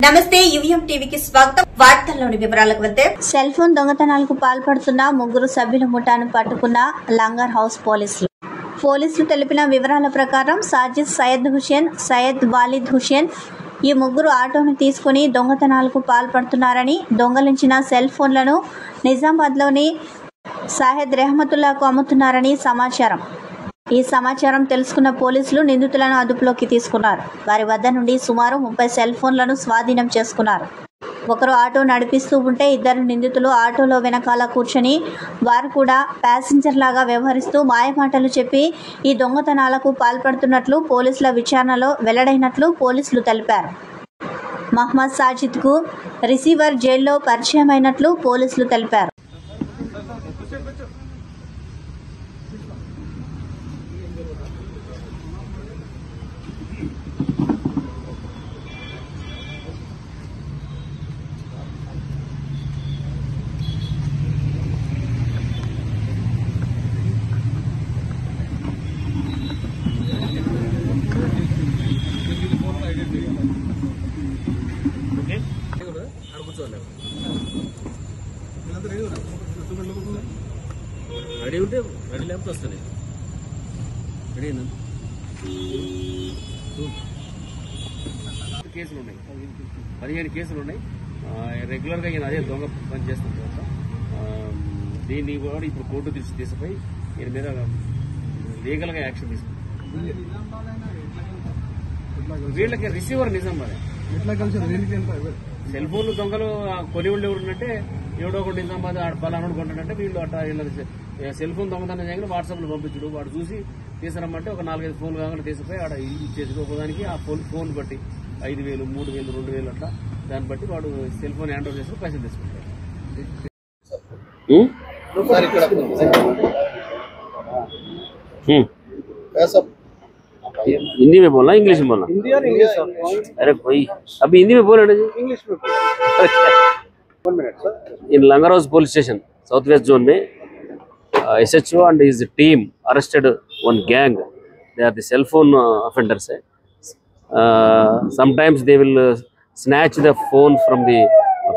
నమస్తే యువిఎం టీవీకి స్వాగతం. వార్తల్లోని వివరాలకు వెళ్తే సెల్ ఫోన్ దొంగతనాలకు పాల్పడుతున్న ముగ్గురు సభ్యుల ముఠాను పట్టుకున్న లంగర్ హౌస్ పోలీసులు తెలిపిన వివరాల ప్రకారం సాజిద్ సయ్యద్ హుసేన్, సయ్యద్ వాలిద్ హుసేన్ ఈ ముగ్గురు ఆటోను తీసుకుని దొంగతనాలకు పాల్పడుతున్నారని, దొంగలించిన సెల్ ఫోన్లను నిజామాబాద్లోని సాహెద్ రెహమతుల్లాకు అమ్ముతున్నారని సమాచారం. ఈ సమాచారం తెలుసుకున్న పోలీసులు నిందితులను అదుపులోకి తీసుకున్నారు. వారి వద్ద నుండి సుమారు 30 సెల్ ఫోన్లను స్వాధీనం చేసుకున్నారు. ఒకరు ఆటో నడిపిస్తూ ఉంటే ఇద్దరు నిందితులు ఆటోలో వెనకాల కూర్చొని వారు కూడా ప్యాసింజర్ లాగా వ్యవహరిస్తూ మాయమాటలు చెప్పి ఈ దొంగతనాలకు పాల్పడుతున్నట్లు పోలీసుల విచారణలో వెల్లడైనట్లు పోలీసులు తెలిపారు. మహమ్మద్ సాజిద్కు రిసీవర్ జైల్లో పరిచయమైనట్లు పోలీసులు తెలిపారు. రెడీ ఉంటే రెడీ లేకపోతే వస్తుంది. రెడీనా? కేసులు ఉన్నాయి, 15 కేసులు ఉన్నాయి. రెగ్యులర్గా ఈయన అదే దొంగ పని చేస్తున్న తర్వాత దీన్ని కూడా ఇప్పుడు కోర్టు తీసుకుపోయి ఈయన మీద లీగల్గా యాక్షన్ తీసుకుంటాం. వీళ్ళకి రిసీవర్ నిజామాబాద్ సెల్ ఫోన్లు దొంగలు కొని వాళ్ళు ఎవరుంటే ఎవడో ఒకటి నిజామాబాద్ పలానా కొంటాడంటే వీళ్ళు అట్లా సెల్ ఫోన్ దొంగతనం చేయగానే వాట్సాప్లో పంపించడు. వాడు చూసి తీసుకురమ్మంటే ఒక 4-5 ఫోన్లు కాకుండా తీసుకుపోయి ఆడ ఇచ్చేసి ఒకదానికి ఆ ఫోన్ బట్టి 5,000, 3,000, 2,000 అట్లా దాన్ని బట్టి వాడు సెల్ ఫోన్ హ్యాండ్ ఓవర్ చేసి పైసలు తీసుకుంటాడు. हिंदी में बोलना, इंग्लिश में बोलना? हिंदी और इंग्लिश। अरे कोई अभी हिंदी में बोले ना जी, इंग्लिश में। 1 minute sir. In Langar house police station south west zone में SHO and his team arrested one gang. They are the cell phone offenders. Sometimes they will snatch the phone from the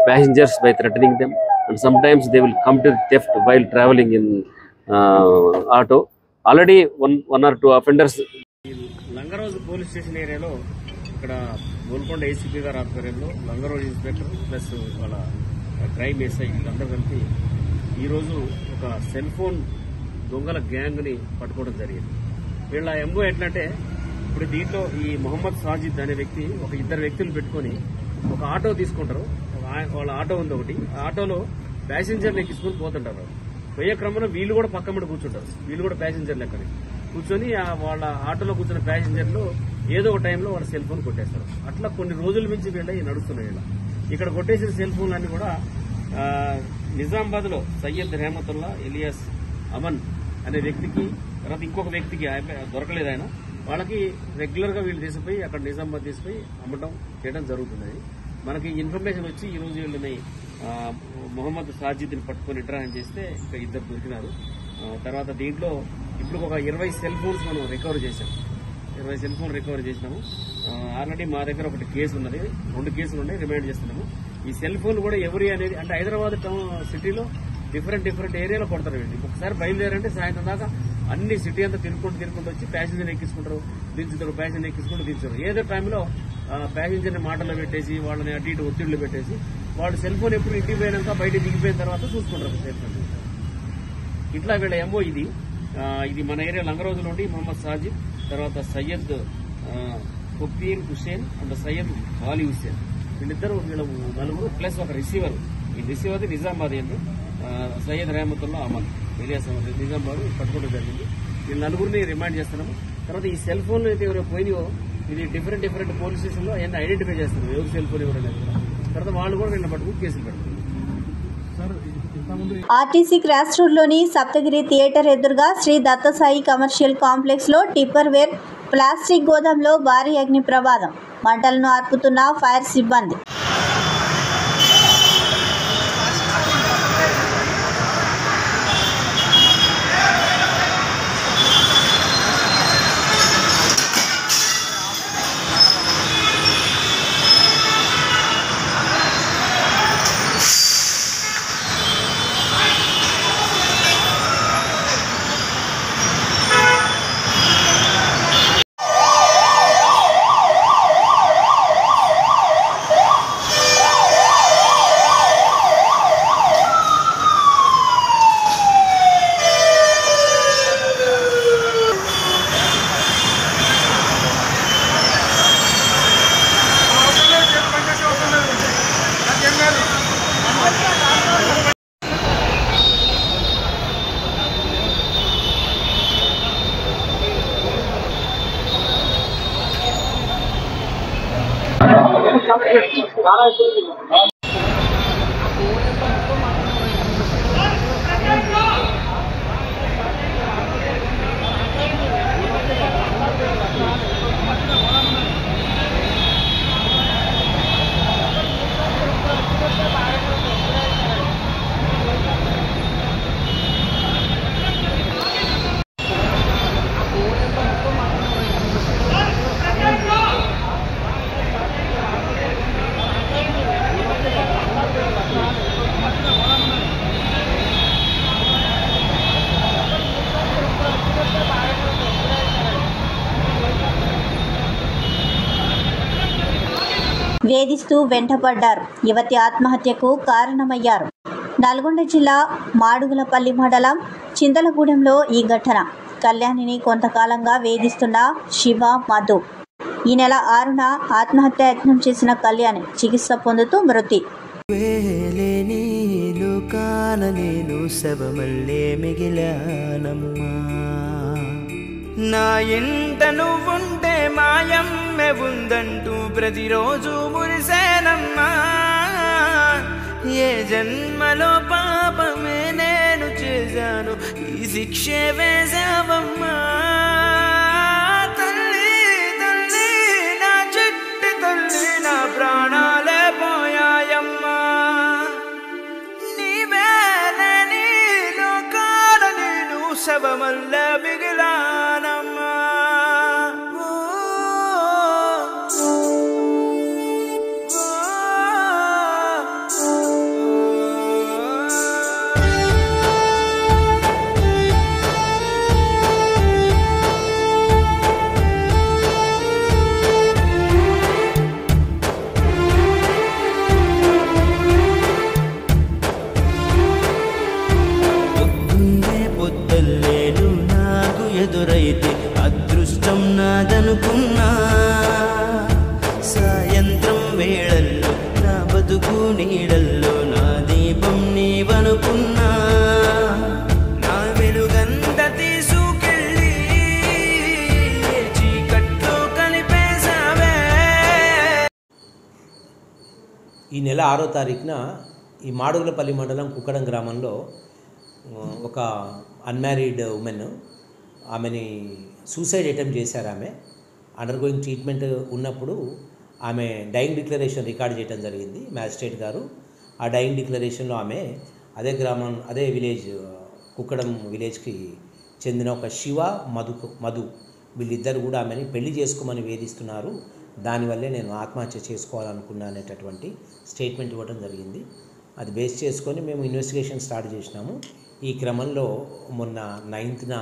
passengers by threatening them, and sometimes they will come to theft while traveling in auto. Already one or two offenders. Langar house police station ఏరియాలో ఇక్కడ Golconda ACP గారి ఆధ్వర్యంలో langar house inspector plus వాళ్ళ crime SI వీళ్ళందరూ కలిపి ఈరోజు ఒక cell phone దొంగల గ్యాంగ్ ని పట్టుకోవడం జరిగింది. వీళ్ళ ఎంఓ ఎట్లంటే ఇప్పుడు దీంట్లో ఈ మొహమ్మద్ సాజిద్ అనే వ్యక్తి ఒక 2 వ్యక్తులు పెట్టుకుని ఒక ఆటో తీసుకుంటారు. వాళ్ళ ఆటో ఉంది ఒకటి, ఆ ఆటోలో ప్యాసింజర్లు ఎక్కించుకుని పోతుంటారు. పోయే క్రమంలో వీళ్ళు కూడా పక్కన కూర్చుంటారు. వీళ్ళు కూడా ప్యాసింజర్ లెక్కని కూర్చొని వాళ్ళ ఆటోలో కూర్చున్న ప్యాసింజర్లు ఏదో ఒక టైంలో వాళ్ళ సెల్ ఫోన్ కొట్టేస్తారు. అట్లా కొన్ని రోజుల నుంచి వీళ్ళ నడుస్తున్నాయి. ఇక్కడ కొట్టేసిన సెల్ ఫోన్లన్నీ కూడా నిజామాబాద్ లో సయ్యద్ రెహమతుల్లా ఎలియాస్ అమన్ అనే వ్యక్తికి, తర్వాత ఇంకొక వ్యక్తికి దొరకలేదు ఆయన, వాళ్ళకి రెగ్యులర్ గా వీళ్ళు తీసుకుపోయి అక్కడ నిజామాబాద్ తీసుకుపోయి అమ్మటం చేయడం జరుగుతుంది. మనకి ఇన్ఫర్మేషన్ వచ్చి ఈ రోజు వీళ్ళని మొహమ్మద్ సాజిద్ ని పట్టుకుని ఇంటరాక్ట్ చేస్తే ఇంకా 2 దొరికినారు. తర్వాత దీంట్లో ఇప్పుడు ఒక 20 సెల్ ఫోన్స్ మనం రికవర్ చేశాం. 20 సెల్ ఫోన్ రికవర్ చేసినాము. ఆల్రెడీ మా దగ్గర ఒకటి కేసు ఉన్నది, 2 కేసులు ఉన్నాయి, రిమైండ్ చేస్తున్నాము. ఈ సెల్ ఫోన్ కూడా ఎవరి అనేది అంటే హైదరాబాద్ టౌన్ సిటీలో డిఫరెంట్ ఏరియాలో కొడతారు. ఒకసారి బయలుదేరంటే సాయంత్రం దాకా అన్ని సిటీ అంతా తిరుగుకుంటూ వచ్చి ప్యాసింజర్ ఎక్కించుకుంటారు, దించుతారు, ప్యాసింజర్ ఎక్కించుకుంటూ దించుతారు. ఏదో టైంలో ప్యాసింజర్ని మాటల్లో పెట్టేసి వాళ్ళని అటు ఇటు ఒత్తిళ్లు పెట్టేసి వాళ్ళు సెల్ ఫోన్ ఎప్పుడు ఇంటికి పోయినాక బయట దిగిపోయిన తర్వాత చూసుకుంటారు సెల్ ఫోన్. ఇట్లా వీళ్ళ ఎంఓ ఇది మన ఏరియా లంగర్ హౌస్ నుండి మొహమ్మద్ సాజిద్, తర్వాత సయ్యద్ ఫకీర్ హుసేన్ అండ్ సయ్యద్ వాలీ హుసేన్ వీళ్ళిద్దరు, వీళ్ళ నలుగురు ప్లస్ ఒక రిసీవర్. ఈ రిసీవర్ నిజామాబాద్ అండి, సయ్యద్ రెహమతుల్లా అమన్ ఎలియాస్ నిజామాబాద్ పట్టుకోవడం జరిగింది. వీళ్ళ నలుగురిని రిమైండ్ చేస్తున్నాము. తర్వాత ఈ సెల్ ఫోన్లు అయితే ఎవరైనా పోయినాయో ఇది డిఫరెంట్ పోలీస్ స్టేషన్ లో అవన్నీ ఐడెంటిఫై చేస్తున్నారు, ఎవరు సెల్ ఫోన్ ఎవరైనా. తర్వాత వాళ్ళు కూడా వీళ్ళని పట్టుకుని కేసులు పెడతారు. ఆర్టీసీ క్రాస్ రోడ్లోని సప్తగిరి థియేటర్ ఎదురుగా శ్రీ దత్తసాయి కమర్షియల్ కాంప్లెక్స్ లో టిప్పర్ వేర్ ప్లాస్టిక్ గోదాంలో భారీ అగ్ని ప్రమాదం. మంటలను ఆర్పుతున్న ఫైర్ సిబ్బంది. వేధిస్తూ వెంటపడ్డారు. యువతి ఆత్మహత్యకు కారణమయ్యారు. నల్గొండ జిల్లా మాడుగులపల్లి మండలం చింతలగూడెంలో ఈ ఘటన. కళ్యాణిని కొంతకాలంగా వేధిస్తున్న శివ, మధు ఈ నెల 6న ఆత్మహత్య యత్నం చేసిన కళ్యాణి చికిత్స పొందుతూ మృతి. నా ఇంట నువ్వుంటే మాయమ్మె ఉందంటూ ప్రతిరోజు మురిసేనమ్మా. ఏ జన్మలో పాపమే నేను చేశాను, ఈ శిక్షే వేశావమ్మా. తల్లి తల్లి నా చెట్టు తల్లి, నా ప్రాణాలే పోయాయమ్మా. నీవేనే నీ లోకాల నేను శవమల్ల మిగిలానమ్మా. ఎదురైతే అదృష్టం నాదనుకున్నా. సాయంత్రం వేళల్లో నా బతుకు నీడల్లో నా దీపం నీవనుకున్నా. నా వెలుగంత తీసుకెళ్ళి చీకట్లో కలిపేశావే. ఈ నెల 6వ తారీఖున ఈ మాడుగులపల్లి మండలం కుక్కడం గ్రామంలో ఒక అన్మ్యారీడ్ ఉమెన్, ఆమెని సూసైడ్ అటెంప్ట్ చేశారు. ఆమె అండర్గోయింగ్ ట్రీట్మెంట్ ఉన్నప్పుడు ఆమె డైయింగ్ డిక్లరేషన్ రికార్డ్ చేయడం జరిగింది మ్యాజిస్ట్రేట్ గారు. ఆ డైయింగ్ డిక్లరేషన్లో ఆమె అదే గ్రామం, అదే విలేజ్, కుక్కడం విలేజ్కి చెందిన ఒక శివ, మధు వీళ్ళిద్దరు కూడా ఆమెని పెళ్లి చేసుకోమని వేధిస్తున్నారు, దానివల్లే నేను ఆత్మహత్య చేసుకోవాలనుకున్నా అనేటటువంటి స్టేట్మెంట్ ఇవ్వడం జరిగింది. అది బేస్ చేసుకొని మేము ఇన్వెస్టిగేషన్ స్టార్ట్ చేసినాము. ఈ క్రమంలో మొన్న 9న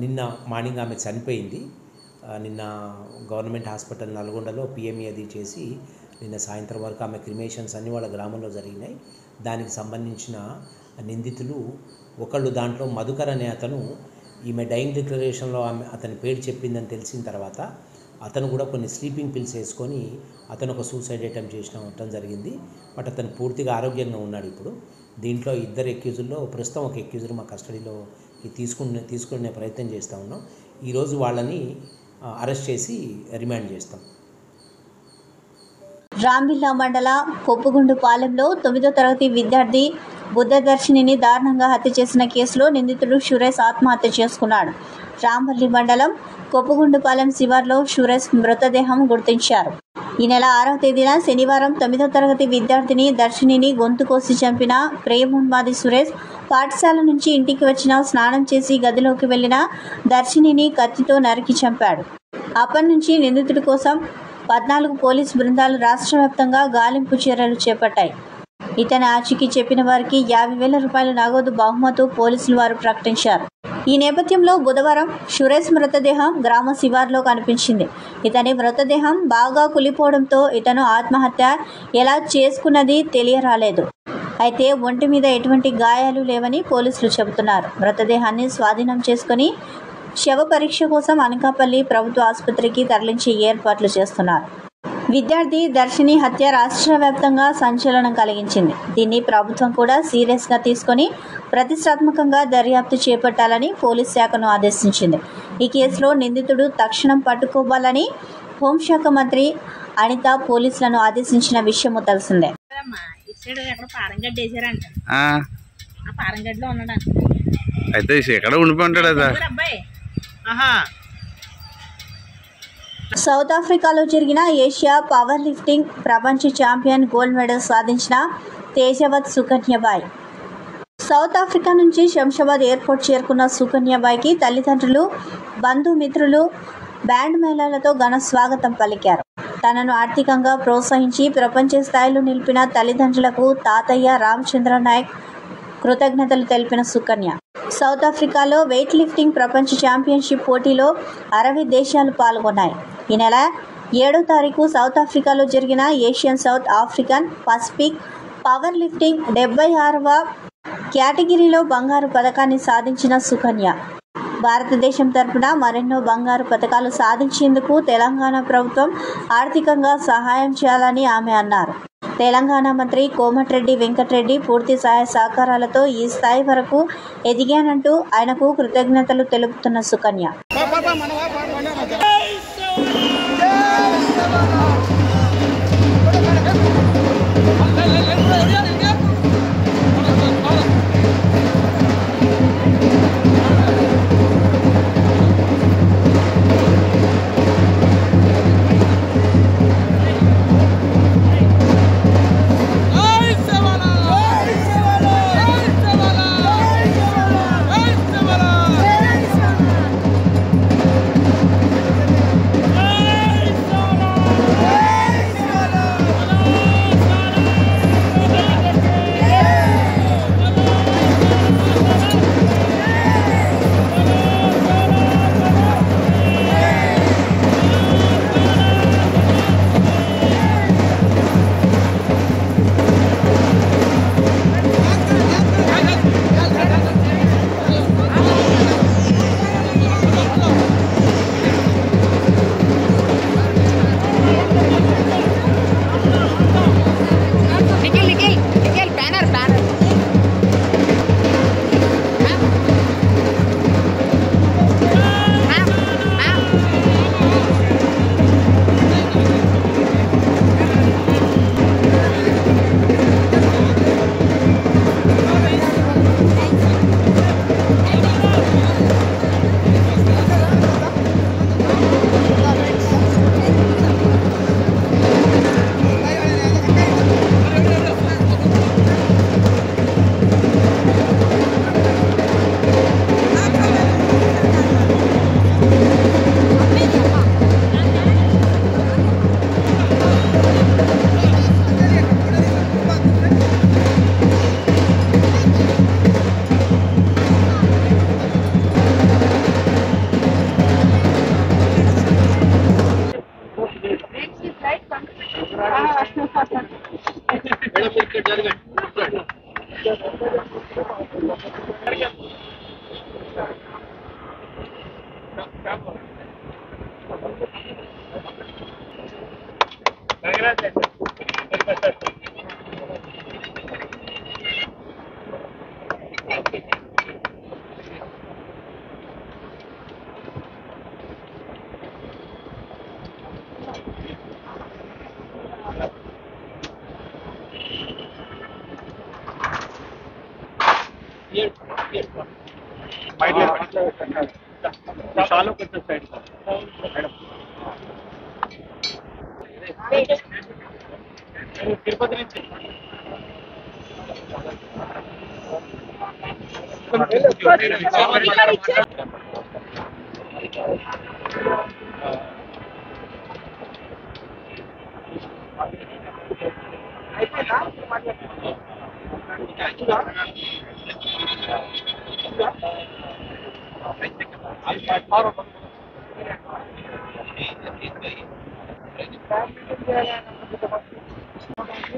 నిన్న మార్నింగ్ ఆమె చనిపోయింది. నిన్న గవర్నమెంట్ హాస్పిటల్ నల్గొండలో పిఎంఈ అది చేసి నిన్న సాయంత్రం వరకు ఆమె క్రిమేషన్స్ అన్నీ వాళ్ళ గ్రామంలో జరిగినాయి. దానికి సంబంధించిన నిందితులు ఒకళ్ళు, దాంట్లో మధుకర్ అనే అతను ఈమె డైయింగ్ డిక్లరేషన్లో అతని పేరు చెప్పిందని తెలిసిన తర్వాత అతను కూడా కొన్ని స్లీపింగ్ పిల్స్ వేసుకొని అతను ఒక సూసైడ్ అటెంప్ట్ చేయడం జరిగింది. బట్ అతను పూర్తిగా ఆరోగ్యంగా ఉన్నాడు ఇప్పుడు. దీంట్లో 2 అక్యూజుల్లో ప్రస్తుతం ఒక అక్యూజర్ మా కస్టడీలోకి తీసుకునే ప్రయత్నం చేస్తూ ఉన్నాం. ఈరోజు వాళ్ళని అరెస్ట్ చేసి రిమాండ్ చేస్తాం. రాంబిల్లా మండల కొప్పుగుండుపాలెంలో 9వ తరగతి విద్యార్థి బుద్ధదర్శినిని దారుణంగా హత్య చేసిన కేసులో నిందితుడు సురేష్ ఆత్మహత్య చేసుకున్నాడు. రాంబల్లి మండలం కొప్పుగుండుపాలెం శివార్లో సురేష్ మృతదేహం గుర్తించారు. ఈ నెల 6వ తేదీన శనివారం 9వ తరగతి విద్యార్థిని దర్శినిని గొంతు కోసి చంపిన ప్రేమోన్మాది సురేష్ పాఠశాల నుంచి ఇంటికి వచ్చిన స్నానం చేసి గదిలోకి వెళ్లిన దర్శినిని కత్తితో నరికి చంపాడు. అప్పటి నుంచి నిందితుడి కోసం 14 పోలీసు బృందాలు రాష్ట్ర వ్యాప్తంగా గాలింపు చర్యలు చేపట్టాయి. ఇతని ఆచూకీ చెప్పిన వారికి 50,000 రూపాయల నగదు బహుమతి పోలీసులు వారు ప్రకటించారు. ఈ నేపథ్యంలో బుధవారం సురేష్ మృతదేహం గ్రామ శివార్లో కనిపించింది. ఇతని మృతదేహం బాగా కులిపోవడంతో ఇతను ఆత్మహత్య ఎలా చేసుకున్నది తెలియరాలేదు. అయితే ఒంటి మీద ఎటువంటి గాయాలు లేవని పోలీసులు చెబుతున్నారు. మృతదేహాన్ని స్వాధీనం చేసుకుని శవ పరీక్ష కోసం అనకాపల్లి ప్రభుత్వ ఆసుపత్రికి తరలించే ఏర్పాట్లు చేస్తున్నారు. విద్యార్థి దర్శిని హత్య రాష్ట్ర వ్యాప్తంగా సంచలనం కలిగించింది. దీన్ని ప్రభుత్వం కూడా సీరియస్గా తీసుకొని ప్రతిష్టాత్మకంగా దర్యాప్తు చేపట్టాలని పోలీస్ శాఖను ఆదేశించింది. ఈ కేసులో నిందితుడు తక్షణం పట్టుకోవాలని హోంశాఖ మంత్రి అనిత పోలీసులను ఆదేశించిన విషయము తెలిసిందే. సౌత్ ఆఫ్రికాలో జరిగిన ఏషియా పవర్ లిఫ్టింగ్ ప్రపంచ ఛాంపియన్ గోల్డ్ మెడల్ సాధించిన తేజవత్ సుకన్యబాయ్. సౌత్ ఆఫ్రికా నుంచి శంషాబాద్ ఎయిర్పోర్ట్ చేరుకున్న సుకన్యబాయ్కి తల్లిదండ్రులు, బంధుమిత్రులు బ్యాండ్ మేళాలతో ఘన స్వాగతం పలికారు. తనను ఆర్థికంగా ప్రోత్సహించి ప్రపంచ స్థాయిలో నిలిపిన తల్లిదండ్రులకు తాతయ్య రామచంద్ర నాయక్ కృతజ్ఞతలు తెలిపిన సుకన్య. సౌత్ ఆఫ్రికాలో వెయిట్ లిఫ్టింగ్ ప్రపంచ ఛాంపియన్షిప్ పోటీలో 60 దేశాలు పాల్గొన్నాయి. ఈ నెల 7వ తారీఖు సౌత్ ఆఫ్రికాలో జరిగిన Asian south African Pacific power lifting 76వ కేటగిరీలో బంగారు పథకాన్ని సాధించిన సుకన్య భారతదేశం తరపున మరెన్నో బంగారు పథకాలు సాధించేందుకు తెలంగాణ ప్రభుత్వం ఆర్థికంగా సహాయం చేయాలని ఆమె అన్నారు. తెలంగాణ మంత్రి కోమటిరెడ్డి వెంకటరెడ్డి పూర్తి సహాయ సహకారాలతో ఈ స్థాయి వరకు ఎదిగానంటూ ఆయనకు కృతజ్ఞతలు తెలుపుతున్న సుకన్య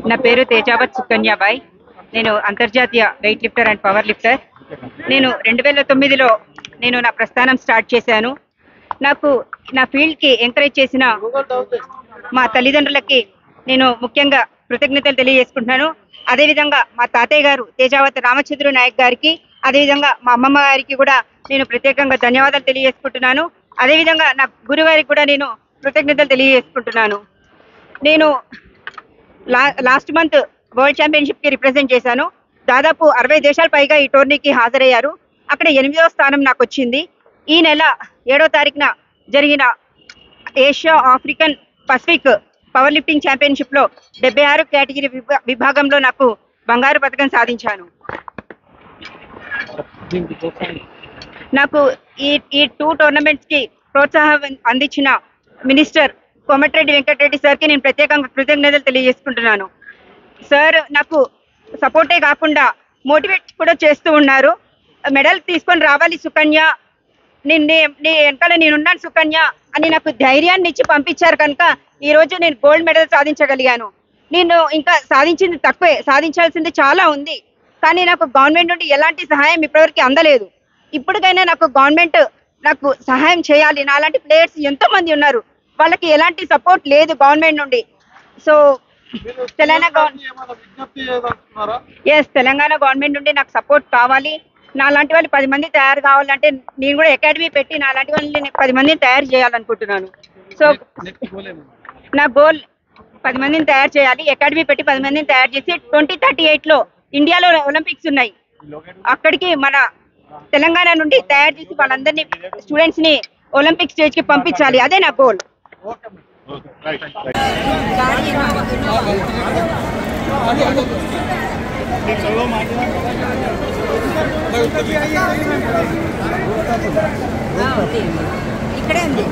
నా పేరు తేజావత్ సుకన్యాబాయ్. నేను అంతర్జాతీయ weight lifter and power lifter. నేను 2009లో నా ప్రస్థానం స్టార్ట్ చేశాను. నాకు నా ఫీల్డ్కి ఎంకరేజ్ చేసిన మా తల్లిదండ్రులకి నేను ముఖ్యంగా కృతజ్ఞతలు తెలియజేసుకుంటున్నాను. అదేవిధంగా మా తాతయ్య గారు తేజావత్ రామచంద్ర నాయక్ గారికి, అదేవిధంగా మా అమ్మమ్మ గారికి కూడా నేను ప్రత్యేకంగా ధన్యవాదాలు తెలియజేసుకుంటున్నాను. అదేవిధంగా నా గురుగారికి కూడా నేను కృతజ్ఞతలు తెలియజేసుకుంటున్నాను. నేను లాస్ట్ మంత్ వరల్డ్ ఛాంపియన్షిప్కి రిప్రజెంట్ చేశాను. దాదాపు 60 దేశాల పైగా ఈ టోర్నీకి హాజరయ్యారు. అక్కడ 8వ స్థానం నాకు వచ్చింది. ఈ నెల 7వ తారీఖున జరిగిన Asia African Pacific power lifting ఛాంపియన్షిప్లో 76 కేటగిరీ విభాగంలో నాకు బంగారు పథకం సాధించాను. నాకు ఈ 2 టోర్నమెంట్స్కి ప్రోత్సాహం అందించిన మినిస్టర్ కోమటిరెడ్డి వెంకటరెడ్డి సార్కి నేను ప్రత్యేకంగా కృతజ్ఞతలు తెలియజేసుకుంటున్నాను. సార్ నాకు సపోర్టే కాకుండా మోటివేట్ కూడా చేస్తూ ఉన్నారు. మెడల్ తీసుకొని రావాలి సుకన్య, నీ వెనకాల నేనున్నాను సుకన్య అని నాకు ధైర్యాన్ని ఇచ్చి పంపించారు. కనుక ఈరోజు నేను గోల్డ్ మెడల్ సాధించగలిగాను. నేను ఇంకా సాధించింది తక్కువే, సాధించాల్సింది చాలా ఉంది. కానీ నాకు గవర్నమెంట్ నుండి ఎలాంటి సహాయం ఇప్పటివరకు అందలేదు. ఇప్పటికైనా నాకు గవర్నమెంట్ నాకు సహాయం చేయాలి. నాలాంటి ప్లేయర్స్ ఎంతో మంది ఉన్నారు, వాళ్ళకి ఎలాంటి సపోర్ట్ లేదు గవర్నమెంట్ నుండి. సో తెలంగాణ గవర్నమెంట్ నుండి నాకు సపోర్ట్ కావాలి. నాలాంటి వాళ్ళు 10 మంది తయారు కావాలంటే నేను కూడా అకాడమీ పెట్టి నాలాంటి వాళ్ళని 10 మందిని తయారు చేయాలనుకుంటున్నాను. సో నా గోల్ 10 మందిని తయారు చేయాలి. అకాడమీ పెట్టి 10 మందిని తయారు చేసి 2038లో ఇండియాలో ఒలింపిక్స్ ఉన్నాయి, అక్కడికి మన తెలంగాణ నుండి తయారు చేసి వాళ్ళందరినీ స్టూడెంట్స్ ని ఒలింపిక్ స్టేజ్ కి పంపించాలి. అదే నా గోల్. ఇక్కడే ఉంది.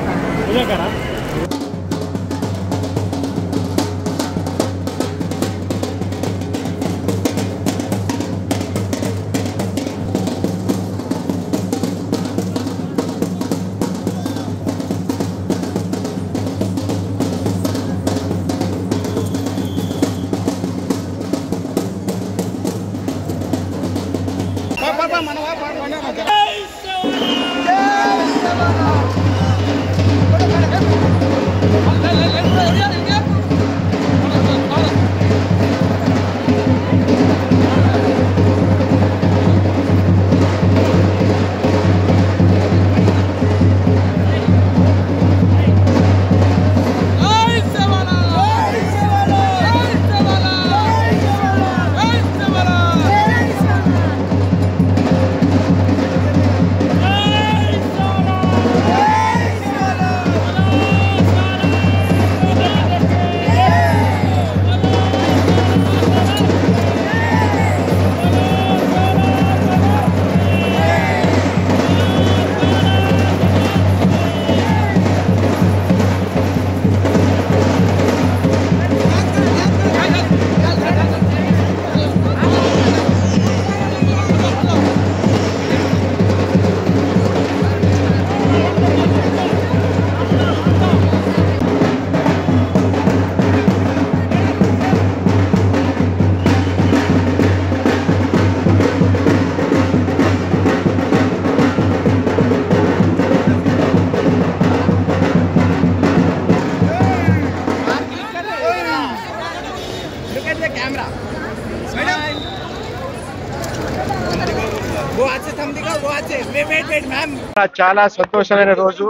చాలా సంతోషమైన రోజు.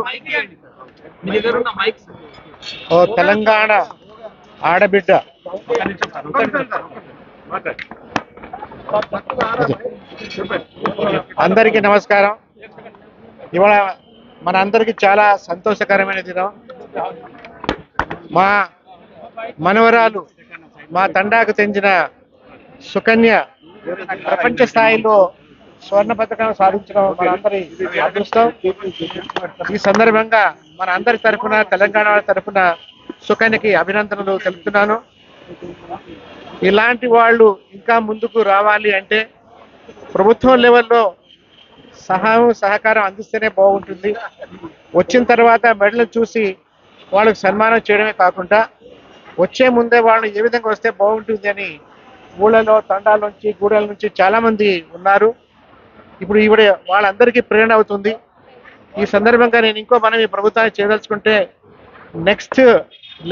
ఓ తెలంగాణ ఆడబిడ్డ అందరికీ నమస్కారం. ఇవాళ మన అందరికీ చాలా సంతోషకరమైన దినం. మా మనవరాలు మా తండాకు చెందిన సుకన్య ప్రపంచ స్థాయిలో స్వర్ణ పథకం సాధించడం మనందరి అదృష్టం. ఈ సందర్భంగా మన అందరి తరఫున తెలంగాణ తరఫున సుకన్యకి అభినందనలు తెలుపుతున్నాను. ఇలాంటి వాళ్ళు ఇంకా ముందుకు రావాలి అంటే ప్రభుత్వం లెవెల్లో సహాయం సహకారం అందిస్తేనే బాగుంటుంది. వచ్చిన తర్వాత మెడలు చూసి వాళ్ళకి సన్మానం చేయడమే కాకుండా వచ్చే ముందే వాళ్ళు ఏ విధంగా వస్తే బాగుంటుంది అని ఊళ్ళలో తండాల నుంచి గూడెల నుంచి చాలామంది ఉన్నారు. ఇప్పుడు ఈవిడ వాళ్ళందరికీ ప్రేరణ అవుతుంది. ఈ సందర్భంగా నేను ఇంకో మనం ఈ ప్రభుత్వాన్ని చేయదలుచుకుంటే నెక్స్ట్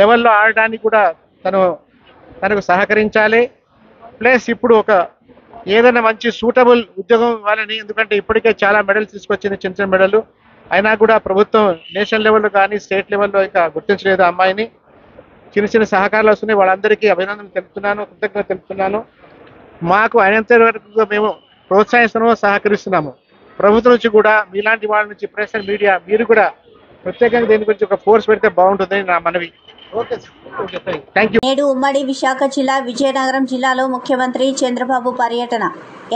లెవెల్లో ఆడడానికి కూడా తనకు సహకరించాలి. ప్లస్ ఇప్పుడు ఒక ఏదైనా మంచి సూటబుల్ ఉద్యోగం ఇవ్వాలని, ఎందుకంటే ఇప్పటికే చాలా మెడల్స్ తీసుకొచ్చింది, చిన్న చిన్న మెడల్ అయినా కూడా ప్రభుత్వం నేషనల్ లెవెల్లో కానీ స్టేట్ లెవెల్లో ఇంకా గుర్తించలేదు అమ్మాయిని. చిన్న చిన్న సహకారాలు వస్తున్నాయి. వాళ్ళందరికీ అభినందనలు తెలుపుతున్నాను, కృతజ్ఞత తెలుపుతున్నాను. మాకు అయినంత వరకు మేము ప్రోత్సహిస్తున్నాము, సహకరిస్తున్నాము. ప్రభుత్వం నుంచి కూడా మీలాంటి వాళ్ళ నుంచి ప్రెస్ అండ్ మీడియా మీరు కూడా ప్రత్యేకంగా దీని గురించి ఒక ఫోర్స్ పెడితే బాగుంటుందని నా మనవి. Thank you. నేడు ఉమ్మడి విశాఖ జిల్లా విజయనగరం జిల్లాలో ముఖ్యమంత్రి చంద్రబాబు పర్యటన.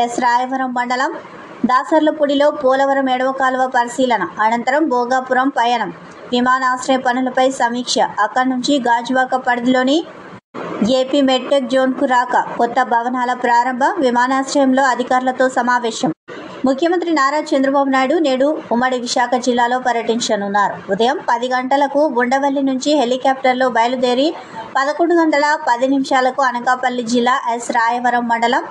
ఎస్ రాయవరం మండలం దాసర్లపూడిలో పోలవరం ఎడవ కాలువ పరిశీలన అనంతరం భోగాపురం పయనం, విమానాశ్రయ పనులపై సమీక్ష. అక్కడి నుంచి గాజువాక పరిధిలోని ఏపీ మెడ్టెక్ జోన్కు రాక, కొత్త భవనాల ప్రారంభం, విమానాశ్రయంలో అధికారులతో సమావేశం. ముఖ్యమంత్రి నారా చంద్రబాబు నాయుడు నేడు ఉమ్మడి విశాఖ జిల్లాలో పర్యటించనున్నారు. ఉదయం 10 గంటలకు ఉండవల్లి నుంచి హెలికాప్టర్లో బయలుదేరి 11 గంటల 10 నిమిషాలకు అనకాపల్లి జిల్లా ఎస్ రాయవరం మండలం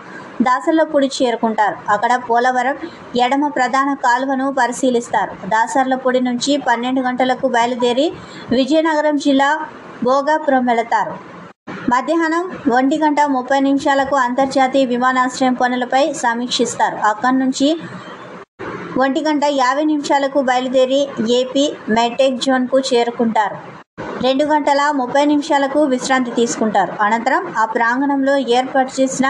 దాసర్లపూడి చేరుకుంటారు. అక్కడ పోలవరం ఎడమ ప్రధాన కాలువను పరిశీలిస్తారు. దాసర్లపూడి నుంచి 12 గంటలకు బయలుదేరి విజయనగరం జిల్లా భోగాపురం వెళతారు. మధ్యాహ్నం 1:30 అంతర్జాతీయ విమానాశ్రయం పనులపై సమీక్షిస్తారు. అక్కడి నుంచి 1:50 బయలుదేరి ఏపీ మెడ్టెక్ జోన్కు చేరుకుంటారు. 2:30 విశ్రాంతి తీసుకుంటారు. అనంతరం ఆ ప్రాంగణంలో ఏర్పాటు చేసిన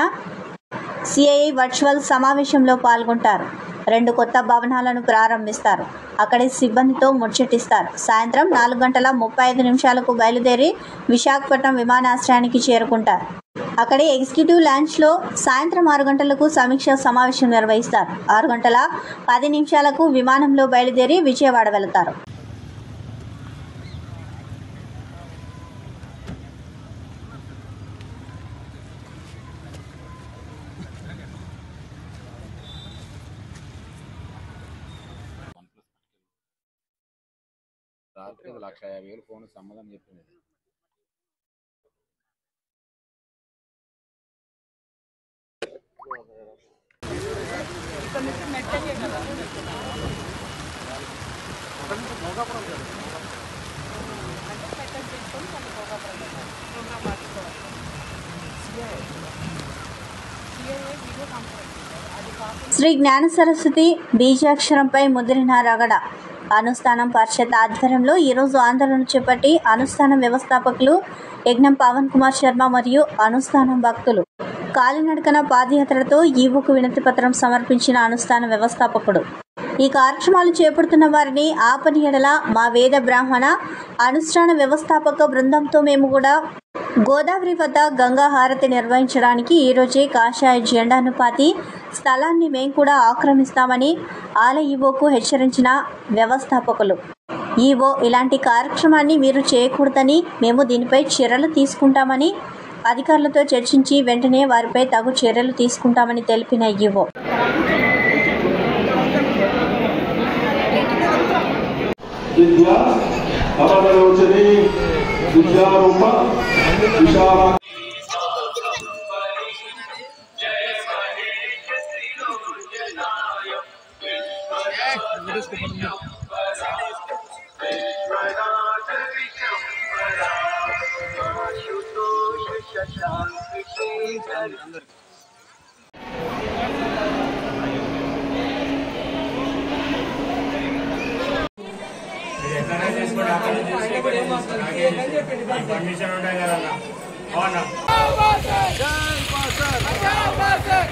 సిఐఐ వర్చువల్ సమావేశంలో పాల్గొంటారు. 2 కొత్త భవనాలను ప్రారంభిస్తారు. అక్కడి సిబ్బందితో ముచ్చటిస్తారు. సాయంత్రం 4:35 బయలుదేరి విశాఖపట్నం విమానాశ్రయానికి చేరుకుంటారు. అక్కడి ఎగ్జిక్యూటివ్ లాంచ్లో సాయంత్రం 6 గంటలకు సమీక్షా సమావేశం నిర్వహిస్తారు. 6:10 విమానంలో బయలుదేరి విజయవాడ వెళతారు. రాత్రి 1,50,000 ఫోన్ సమాధానం చెప్పింది. శ్రీ జ్ఞాన సరస్వతి బీజాక్షరంపై ముద్రిన రగడ అనుష్ఠానం పరిషత్ ఆధ్వర్యంలో ఈరోజు ఆందోళన చేపట్టి అనుష్ఠానం వ్యవస్థాపకులు యజ్ఞం పవన్ కుమార్ శర్మ మరియు అనుష్ఠానం భక్తులు కాలినడకన పాదయాత్రతో ఈవోకు వినతి పత్రం సమర్పించిన అనుష్ఠాన వ్యవస్థాపకుడు. ఈ కార్యక్రమాలు చేపడుతున్న వారిని ఆపని ఎడల మా వేద బ్రాహ్మణ అనుష్ఠాన వ్యవస్థాపక బృందంతో మేము కూడా గోదావరి వద్ద గంగా హారతి నిర్వహించడానికి ఈరోజే కాషాయ జెండాను పాతి స్థలాన్ని మేము కూడా ఆక్రమిస్తామని ఆలయ ఈవోకు హెచ్చరించిన వ్యవస్థాపకులు. ఈవో ఇలాంటి కార్యక్రమాన్ని మీరు చేయకూడదని, మేము దీనిపై చర్యలు తీసుకుంటామని అధికారులతో చర్చించి వెంటనే వారిపై తగు చర్యలు తీసుకుంటామని తెలిపిన ఈవో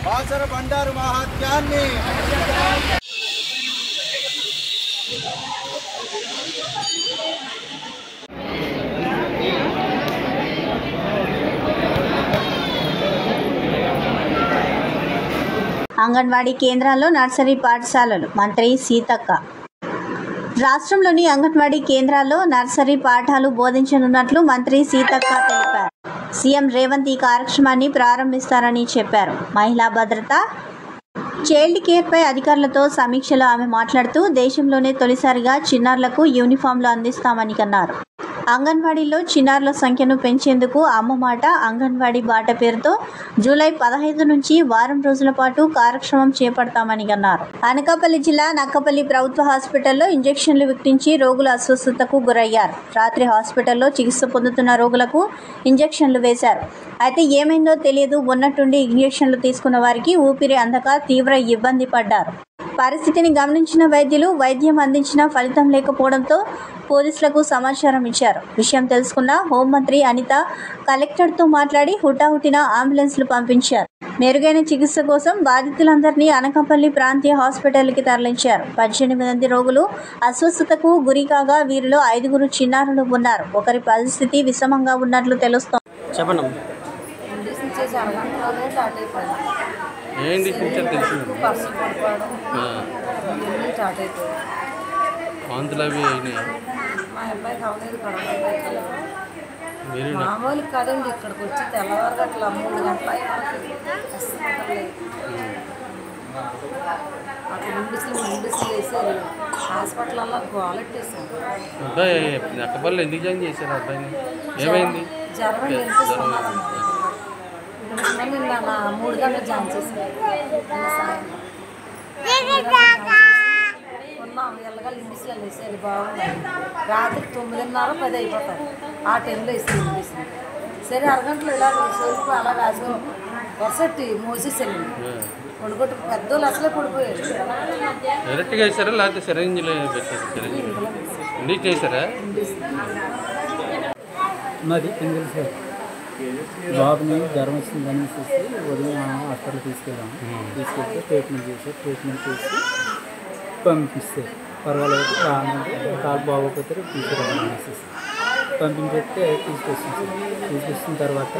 బాసర బండారు మహాత్మ్యాన్ని అంగన్వాడీ కేంద్రాల్లో నర్సరీ పాఠశాలలు మంత్రి సీతక్క. రాష్ట్రంలోని అంగన్వాడీ కేంద్రాల్లో నర్సరీ పాఠాలు బోధించనున్నట్లు మంత్రి సీతక్క తెలిపారు. సీఎం రేవంత్ ఈ కార్యక్రమాన్ని ప్రారంభిస్తారని చెప్పారు. మహిళా భద్రత, చైల్డ్ కేర్పై అధికారులతో సమీక్షలో ఆమె మాట్లాడుతూ దేశంలోనే తొలిసారిగా చిన్నారులకు యూనిఫామ్లు అందిస్తామని అన్నారు. అంగన్వాడీలో చిన్నారుల సంఖ్యను పెంచేందుకు అమ్మ మాట అంగన్వాడీ బాట పేరుతో జూలై 15 నుంచి వారం రోజుల పాటు కార్యక్రమం చేపడతామని అన్నారు. అనకాపల్లి జిల్లా నక్కపల్లి ప్రభుత్వ హాస్పిటల్లో ఇంజెక్షన్లు విక్టించి రోగులు అస్వస్థతకు గురయ్యారు. రాత్రి హాస్పిటల్లో చికిత్స పొందుతున్న రోగులకు ఇంజెక్షన్లు వేశారు. అయితే ఏమైందో తెలియదు, ఉన్నట్టుండి ఇంజెక్షన్లు తీసుకున్న వారికి ఊపిరి అందక తీవ్ర ఇబ్బంది పడ్డారు. పరిస్థితిని గమనించిన వైద్యులు వైద్యం అందించిన ఫలితం లేకపోవడంతో పోలీసులకు సమాచారం ఇచ్చారు. విషయం తెలుసుకున్న హోంమంత్రి అనిత కలెక్టర్తో మాట్లాడి హుటాహుటిన అంబులెన్స్లు పంపించారు. మెరుగైన చికిత్స కోసం బాధితులందరినీ అనకాపల్లి ప్రాంతీయ హాస్పిటల్కి తరలించారు. 18 మంది రోగులు అస్వస్థతకు గురికాగా వీరిలో 5 చిన్నారులు ఉన్నారు. ఒకరి పరిస్థితి విషమంగా ఉన్నట్లు తెలుస్తోంది. మామూలు కదండి, ఇక్కడికి వచ్చి తెల్లవారు అట్లా 3 గంటల అక్కడ ఇండిసిలు వేసారు. హాస్పిటల్లో గోలెట్టేసారు. అక్కపల్లి ఎందుకు జాయిన్ చేశారు అబ్బాయిని? ఏమైంది? జ్వరం నిన్న 3 గంటలు జాయిన్ చేశారు. ఉన్నాం ఎల్లగా ఇండిసిలు వేసేది బాగున్నాయి. రాత్రి 9:30, 10 అయిపోతారు. ఆ టైంలో వేసేది ఇండిసిలు. సరే అరగంటలో ఇలా సోలుకు అలా రాసుకొని వరుసట్టి మోసేసాను. పడుకోటి పెద్దోళ్ళు అసలే పడిపోయారు. డైరెక్ట్గా వేసారా లేకపోతే సిరంజిలో పెట్టారు? ఇండిక్ వేసారా? మాది పింగిల్ సార్. బాబుని జ్వరం వచ్చిందని చూసి ఉదయం హాస్పిటల్ తీసుకెళ్ళాము. తీసుకెళ్తే ట్రీట్మెంట్ చేసి పంపిస్తే పర్వాలేదు రానంటే కాలు బాగోకపోతే తీసుకురావాలనేసి పంపించేస్తే తీసుకొచ్చిన తర్వాత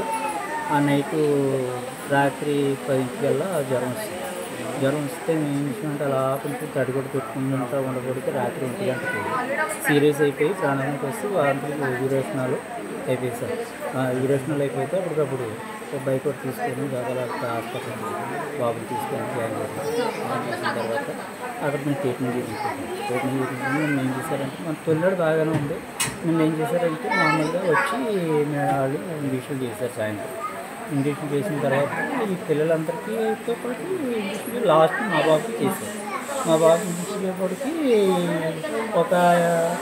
ఆ నైటు రాత్రి 10 జ్వరం వస్తుంది. జ్వరం వస్తే మేము ఏంటంటే అలా కొంచెం తడిగొట్టు పెట్టుకుంటూ ఉండకూడదు. రాత్రి 1 గంటకి సీరియస్ అయిపోయి ప్రాణానికి వస్తే వారంలో విరేచనాలు అయిపోయి సార్. విరేచనాలు అయిపోతే అప్పటికప్పుడు బైక్ ఒకటి తీసుకొని దాదాపు హాస్పిటల్ బాబుని తీసుకొని జాయిన్ చేసిన తర్వాత అక్కడ మేము ట్రీట్మెంట్ చేయించుకుంటాం. మేము ఏం చేశారంటే మన తొలినాడు బాగానే ఉంది. మేము ఏం చేశారంటే మామూలుగా వచ్చి వాళ్ళు ఇంజక్షన్ చేశారు. సాయంత్రం ఇంజక్షన్ చేసిన తర్వాత ఈ పిల్లలందరికీతో పాటు ఇంజక్షన్ లాస్ట్ మా బాబుకి చేశారు. మా బాబు ఇంజక్షన్ చేపటికి ఒక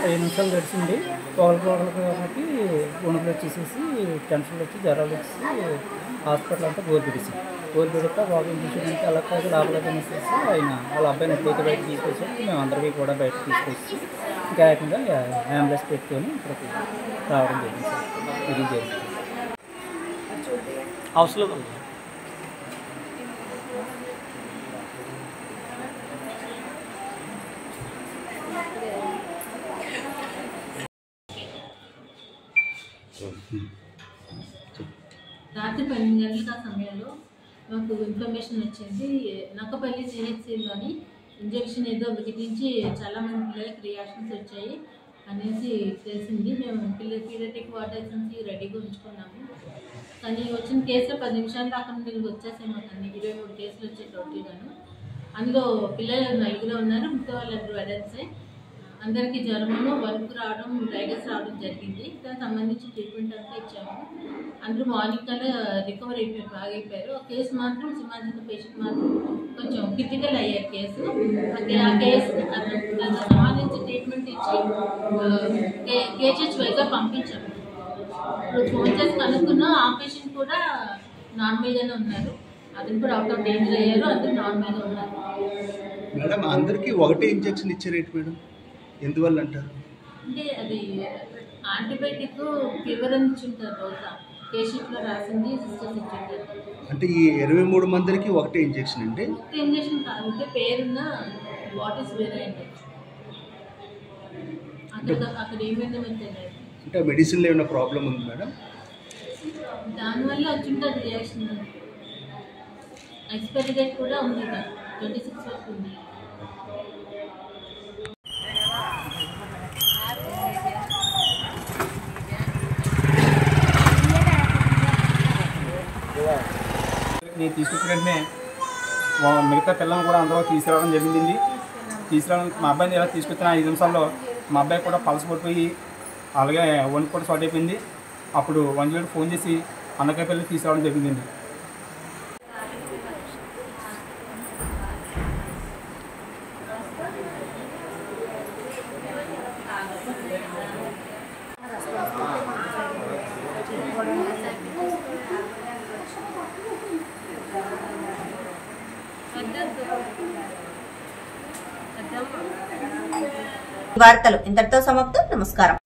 5 నిమిషాలు గడిచింది. ఒకరికి వణుకులు వచ్చేసేసి టెన్షన్లు వచ్చి జ్వరాలు వచ్చి హాస్పిటల్ అంతా బోర్ పెడితే బాబు ఇంజక్షన్ అంటే అలా కాదు లోపలికి అనేసేసి ఆయన వాళ్ళ అబ్బాయిని ఎప్పుడైతే బయట తీసుకొచ్చారు మేము అందరికీ కూడా బయట తీసుకొచ్చి ఇంకా ఏకంగా అంబులెన్స్ పెట్టుకొని ఇక్కడికి రావడం జరిగింది సార్. ఇది జరిగింది అవసరం. రాత్రి 12 గంటల సమయంలో మాకు ఇన్ఫర్మేషన్ వచ్చింది. నక్కపల్లి సిహెచ్సిలోని ఇంజక్షన్ ఏదో బిగించి చాలామంది పిల్లలకి రియాక్షన్స్ వచ్చాయి అనేసి తెలిసింది. మేము పీడియాట్రిక్ వార్డెన్స్కి రెడీగా ఉంచుకున్నాము. కానీ వచ్చిన కేసులో 10 నిమిషాల్లో అక్కడ నుండి వచ్చేసాయి. మాకు అన్ని 23 కేసులు వచ్చాయి టోటల్గాను. అందులో పిల్లలు 4 ఉన్నారు. మిగతా వాళ్ళందరూ అడల్ట్సే. అందరికీ జ్వరము, వణుకు రావడం, డ్రైగస్ రావడం జరిగింది. దానికి సంబంధించి ట్రీట్మెంట్ అంతా ఇచ్చాము. అందరూ మార్నింగ్ కల్లా రికవర్ అయిపోయారు, బాగా అయిపోయారు. ఆ కేసు మాత్రం సింహాచల పేషెంట్ మాత్రం కొంచెం క్రిటికల్ అయ్యారు కేసు. ఆ కేసు దానికి సంబంధించి ట్రీట్మెంట్ ఇచ్చి కేజీహెచ్వైగా పంపించాము. ఇప్పుడు ఫోన్ చేసి కనుక్కున్నాం. ఆ పేషెంట్ కూడా నార్మల్గానే ఉన్నారు. అతను కూడా అవుట్ ఆఫ్ డేంజర్ అయ్యారు. అందరూ నార్మల్గా ఉన్నారు. మేడం అందరికీ ఒకటే ఇంజెక్షన్ ఇచ్చారేంటి మేడం? ఎందువల్ల అంటారు? అంటే అది యాంటీబయాటిక్ ఫీవర్ అని ఇచ్చుంటారు. రోజా కేషీట్లో రాసింది సిస్టర్స్ ఇచ్చుంటారు. అంటే ఈ 23 మందికి ఒకటే ఇంజెక్షన్ అండి? ఒకటే ఇంజెక్షన్ కాదు, అంటే పేరున్న బాటిల్స్ వేరే ఉండొచ్చు. అక్కడ ఏమైందో మనకు తెలియదు. అంటే మెడిసిన్లో ఏమైనా ప్రాబ్లం ఉంది మేడం? దానివల్ల వచ్చింటుంది రియాక్షన్. ఎక్స్పైరీ డేట్ కూడా ఉంది కదా, 26 వరకు ఉంది. నేను తీసుకొచ్చిన వెంటనే మిగతా పిల్లలను కూడా అందరూ తీసుకురావడం జరిగింది. మా అబ్బాయిని ఎలా తీసుకొచ్చిన 5 నిమిషాల్లో మా అబ్బాయి కూడా పల్స్ పడిపోయి అలాగే వణుకు కూడా స్టార్ట్ అయిపోయింది. అప్పుడు 108 ఫోన్ చేసి అన్నకాయపల్లి తీసుకురావడం జరిగిందండి. వార్తలు ఇంతటితో సమాప్తం. నమస్కారం.